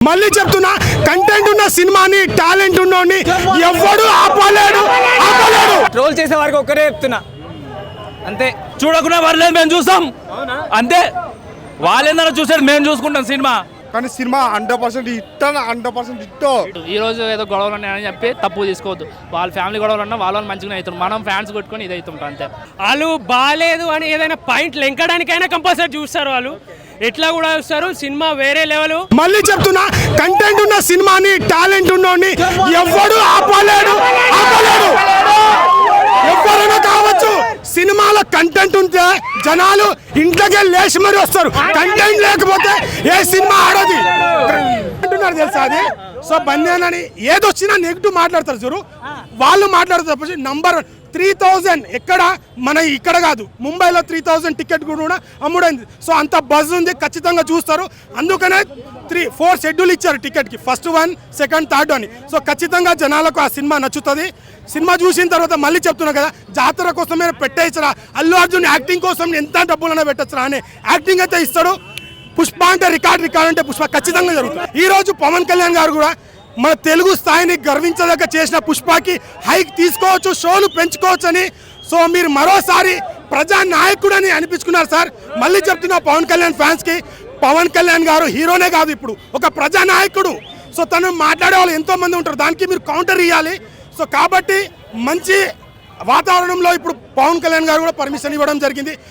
మళ్ళీ చెప్తున్నా, కంటెంట్ ఉన్న సినిమాని, టాలెంట్ ఉన్నోడిని ఎవ్వడు ఆపలేడు. ట్రోల్ చేసే వారికి ఒక్కరే చెప్తున్నా, అంతే. చూడకుండా పర్లేదు, మేము చూస్తాం అంతే. వాళ్ళేందరూ చూసేది మేము చూసుకుంటాం సినిమా. కానీ సినిమా 100% హిట్, 100% హిట్. ఈ రోజు ఏదో గొడవలు ఉన్నాయని చెప్పి తప్పు తీసుకోవద్దు. వాళ్ళ ఫ్యామిలీ గొడవలు ఉన్నా వాళ్ళు మంచిగా అవుతారు. మనం ఫ్యాన్స్ కొట్టుకొని ఇది అవుతుంటాం అంతే. వాళ్ళు బాగాలేదు అని ఏదైనా పాయింట్ లెంకడానికైనా కంపల్సరీ చూస్తారు. వాళ్ళు ఎట్లా కూడా చూస్తారు. సినిమా వేరే లెవెల్. మళ్ళీ చెప్తున్నా, కంటెంట్ ఉన్న సినిమాని, టాలెంట్ ఉన్నోడిని ఎవ్వడు ఆపలేడు. ఎవరైనా కావచ్చు. సినిమాలో కంటెంట్ ఉంటే జనాలు ఇంట్లోకి లేచి మరీ వస్తారు. కంటెంట్ లేకపోతే ఏ సినిమా ఆడది అంటున్నారు తెలుసా అది. సో బందేనని ఏదొచ్చినా నెగిటివ్ మాట్లాడతారు చూరు, వాళ్ళు మాట్లాడతారు. నంబర్ 3000 ఎక్కడ, మన ఇక్కడ కాదు, ముంబైలో 3000 టికెట్ కూడా అమ్ముడైంది. సో అంత బజ్ ఉంది, ఖచ్చితంగా చూస్తారు. అందుకనే 3-4 షెడ్యూల్ ఇచ్చారు టికెట్కి, ఫస్ట్ 1, సెకండ్, థర్డ్ అని. సో ఖచ్చితంగా జనాలకు ఆ సినిమా నచ్చుతుంది. సినిమా చూసిన తర్వాత మళ్ళీ చెప్తున్నా కదా, జాతర కోసమే పెట్టేచ్చరా, అల్లు అర్జున్ యాక్టింగ్ కోసం ఎంత డబ్బులైనా పెట్టచ్చరా అని యాక్టింగ్ అయితే ఇస్తాడు. పుష్ప అంటే రికార్డ్ అంటే పుష్ప ఖచ్చితంగా జరుగుతుంది. ఈ రోజు పవన్ కళ్యాణ్ గారు కూడా మన తెలుగు స్థాయిని గర్వించదగ్గ చేసిన పుష్పకి హైక్ తీసుకోవచ్చు, షోలు పెంచుకోవచ్చు అని. సో మీరు మరోసారి ప్రజా నాయకుడని అనిపించుకున్నారు సార్. మళ్ళీ చెప్తున్నా పవన్ కళ్యాణ్ ఫ్యాన్స్కి, పవన్ కళ్యాణ్ గారు హీరోనే కాదు, ఇప్పుడు ఒక ప్రజా నాయకుడు. సో తను మాట్లాడే వాళ్ళు ఎంతో మంది ఉంటారు, దానికి మీరు కౌంటర్ ఇవ్వాలి. సో కాబట్టి మంచి వాతావరణంలో ఇప్పుడు పవన్ కళ్యాణ్ గారు కూడా పర్మిషన్ ఇవ్వడం జరిగింది.